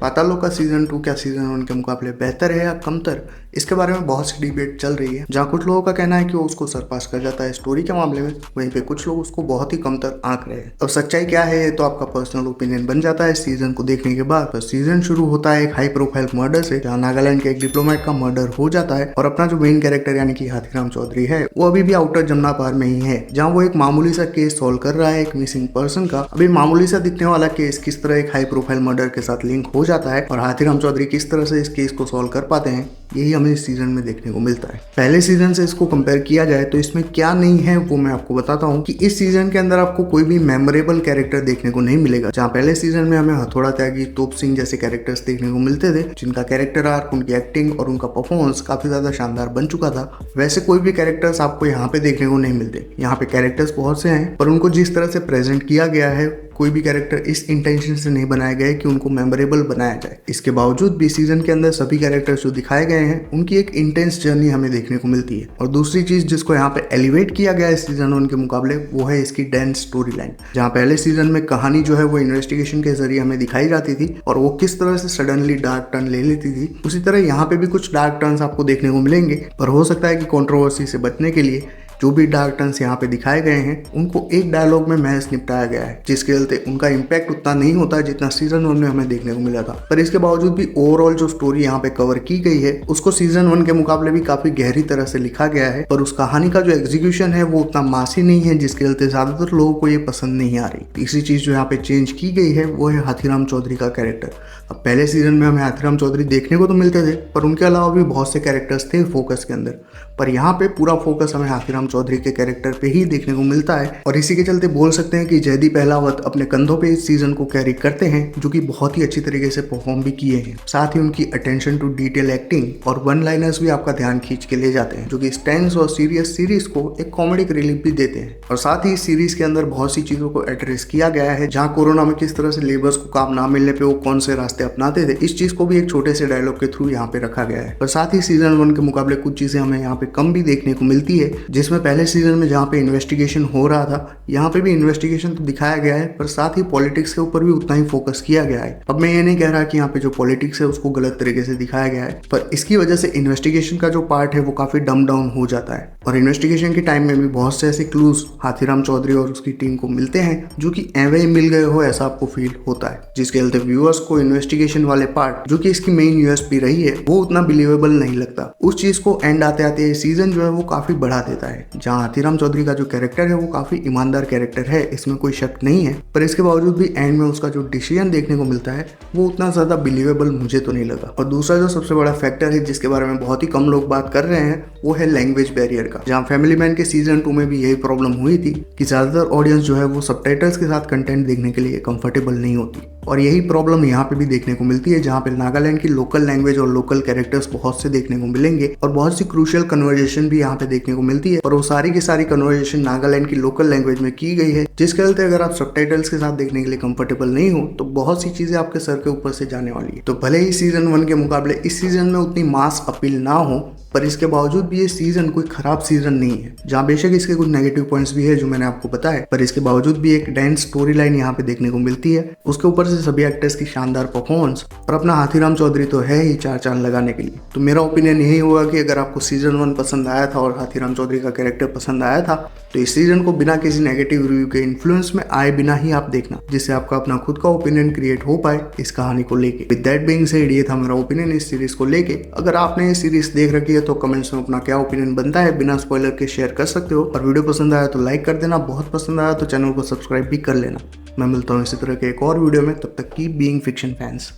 पातालों का सीजन 2 क्या सीजन 1 के मुकाबले बेहतर है या कमतर, इसके बारे में बहुत सी डिबेट चल रही है। जहाँ कुछ लोगों का कहना है कि वो उसको सरपास कर जाता है स्टोरी के मामले में, वहीं पे कुछ लोग उसको बहुत ही कमतर आंक रहे हैं। अब सच्चाई क्या है ये तो आपका पर्सनल ओपिनियन बन जाता है इस सीजन को देखने के बाद। तो सीजन शुरू होता है एक हाई प्रोफाइल मर्डर से, जहाँ नागालैंड के एक डिप्लोमेट का मर्डर हो जाता है और अपना जो मेन कैरेक्टर यानी कि हाथीराम चौधरी है वो अभी भी आउटर जमुना पार में ही है, जहाँ वो एक मामूली सा केस सॉल्व कर रहा है एक मिसिंग पर्सन का। अभी मामूली सा दिखने वाला केस किस तरह एक हाई प्रोफाइल मर्डर के साथ लिंक हो जाता है और हाथीराम चौधरी किस तरह से इस केस को सॉल्व कर पाते हैं, यही हमें इस सीजन में देखने को मिलता है। पहले सीजन से इसको कंपेयर किया जाए तो इसमें क्या नहीं है वो मैं आपको बताता हूँ कि इस सीजन के अंदर आपको कोई भी मेमोरेबल कैरेक्टर देखने को नहीं मिलेगा। जहाँ पहले सीजन में हमें हथौड़ा त्यागी, तोप सिंह जैसे कैरेक्टर्स देखने को मिलते थे, जिनका कैरेक्टर आर्क, उनकी एक्टिंग और उनका परफॉर्मेंस काफी ज्यादा शानदार बन चुका था, वैसे कोई भी कैरेक्टर्स आपको यहाँ पे देखने को नहीं मिलते। यहाँ पे कैरेक्टर्स बहुत से हैं, पर उनको जिस तरह से प्रेजेंट किया गया है, कोई भी कैरेक्टर इस इंटेंशन से नहीं बनाया गया है कि उनको मेमोरेबल बनाया जाए। इसके बावजूद भी सीजन के अंदर सभी कैरेक्टर्स जो दिखाए गए हैं उनकी एक इंटेंस जर्नी हमें देखने को मिलती है। और दूसरी चीज जिसको यहाँ पे एलिवेट किया गया है सीजन 1 के मुकाबले, वो है इसकी डेंस स्टोरी लाइन। जहाँ पहले सीजन में कहानी जो है वो इन्वेस्टिगेशन के जरिए हमें दिखाई जाती थी और वो किस तरह से सडनली डार्क टर्न ले लेती थी, उसी तरह यहाँ पे भी कुछ डार्क टर्न्स आपको देखने को मिलेंगे। पर हो सकता है कि कंट्रोवर्सी से बचने के लिए जो भी डार्क टर्न्स यहाँ पे दिखाए गए हैं उनको एक डायलॉग में महज निपटाया गया है, जिसके चलते उनका इम्पैक्ट उतना नहीं होता जितना सीजन 1 में हमें देखने को मिला था। पर इसके बावजूद भी ओवरऑल जो स्टोरी यहाँ पे कवर की गई है उसको सीजन 1 के मुकाबले भी काफी गहरी तरह से लिखा गया है, पर उस कहानी का जो एग्जीक्यूशन है वो उतना मासी नहीं है, जिसके चलते ज्यादातर लोगों को ये पसंद नहीं आ रही। तीसरी चीज जो यहाँ पे चेंज की गई है वो है हाथीराम चौधरी का कैरेक्टर। अब पहले सीजन में हमें हाथीराम चौधरी देखने को तो मिलते थे, पर उनके अलावा भी बहुत से कैरेक्टर्स थे फोकस के अंदर, पर यहाँ पे पूरा फोकस हमें हाथीराम चौधरी के कैरेक्टर पे ही देखने को मिलता है। और इसी के चलते बोल सकते हैं कि जयदीप अहलावत अपने कंधों पे इस सीजन को कैरी करते हैं, जो कि बहुत ही अच्छी तरीके से परफॉर्म भी किए हैं। साथ ही उनकी अटेंशन टू डिटेल एक्टिंग और वन लाइनर्स भी आपका ध्यान खींच के ले जाते हैं, जो कि टेंस और सीरियस सीरीज को एक कॉमेडिक रिलीफ भी देते हैं। और साथ ही इस सीरीज के अंदर बहुत सी चीजों को एड्रेस किया गया है, जहाँ कोरोना में किस तरह से लेबर्स को काम ना मिलने पे वो कौन से रास्ते अपनाते थे, इस चीज को भी एक छोटे से डायलॉग के थ्रू यहाँ पे रखा गया है। और साथ ही सीजन 1 के मुकाबले कुछ चीजें हमें यहाँ पे कम भी देखने को मिलती है, जिसमें पहले सीजन में जहाँ पे इन्वेस्टिगेशन हो रहा था, यहाँ पे भी इन्वेस्टिगेशन तो दिखाया गया है, पर साथ ही पॉलिटिक्स के ऊपर भी उतना ही फोकस किया गया है। अब मैं ये नहीं कह रहा कि यहाँ पे जो पॉलिटिक्स है उसको गलत तरीके से दिखाया गया है, पर इसकी वजह से इन्वेस्टिगेशन का जो पार्ट है वो काफी डम डाउन हो जाता है। और इन्वेस्टिगेशन के टाइम में भी बहुत से ऐसे क्लूज हाथीराम चौधरी और उसकी टीम को मिलते हैं जो कि एवे ही मिल गए हो ऐसा आपको फील होता है, जिसके चलते व्यूअर्स को इन्वेस्टिगेशन वाले पार्ट जो कि इसकी मेन यूएसपी रही है वो उतना बिलीवेबल नहीं लगता। उस चीज को एंड आते आते सीजन जो है वो काफी बढ़ा देता है। जहाँ हाथीराम चौधरी का जो कैरेक्टर है वो काफी ईमानदार कैरेक्टर है, इसमें कोई शक नहीं है, पर इसके बावजूद भी एंड में उसका जो डिसीजन देखने को मिलता है वो उतना ज्यादा बिलीवेबल मुझे तो नहीं लगा। और दूसरा जो सबसे बड़ा फैक्टर है जिसके बारे में बहुत ही कम लोग बात कर रहे हैं वो है लैंग्वेज बैरियर का। जहाँ फैमिली मैन के सीजन 2 में भी यही प्रॉब्लम हुई थी कि ज्यादातर ऑडियंस जो है वो सबटाइटल्स के साथ कंटेंट देखने के लिए कंफर्टेबल नहीं होती, और यही प्रॉब्लम यहाँ पे भी देखने को मिलती है, जहाँ पे नागालैंड की लोकल लैंग्वेज और लोकल कैरेक्टर्स बहुत से देखने को मिलेंगे और बहुत सी क्रूशियल कन्वर्जेशन भी यहाँ पे देखने को मिलती है, और वो सारी की सारी कन्वर्जेशन नागालैंड की लोकल लैंग्वेज में की गई है, जिसके चलते अगर आप सबटाइटल्स के साथ देखने के लिए कंफर्टेबल नहीं हो तो बहुत सी चीजें आपके सर के ऊपर से जाने वाली है। तो भले ही सीजन 1 के मुकाबले इस सीजन में उतनी मास अपील ना हो, पर इसके बावजूद भी ये सीजन कोई खराब सीजन नहीं है। जहाँ बेशक इसके कुछ नेगेटिव पॉइंट्स भी है जो मैंने आपको बताया, पर इसके बावजूद भी एक डेंस स्टोरी लाइन यहाँ पे देखने को मिलती है। उसके ऊपर से सभी एक्टर्स की शानदार परफॉर्मेंस और अपना हाथीराम चौधरी तो है ही चार चांद लगाने के लिए। तो मेरा ओपिनियन यही होगा कि अगर आपको सीजन 1 पसंद आया था और हाथीराम चौधरी का कैरेक्टर पसंद आया था तो इस सीजन को बिना किसी नेगेटिव रिव्यू के इन्फ्लुएंस में आए बिना ही आप देखना, जिससे आपका अपना खुद का ओपिनियन क्रिएट हो पाए इस कहानी को लेके। विद दैट बीइंग सेड, ये था मेरा ओपिनियन इस सीरीज को लेके। अगर आपने ये सीरीज देख रखी है तो कमेंट्स में अपना क्या ओपिनियन बनता है बिना स्पॉइलर के शेयर कर सकते हो, और वीडियो पसंद आया तो लाइक कर देना, बहुत पसंद आया तो चैनल को सब्सक्राइब भी कर लेना। मैं मिलता हूँ इसी तरह के एक और वीडियो में, तब तक कीप बीइंग फिक्शन फैंस।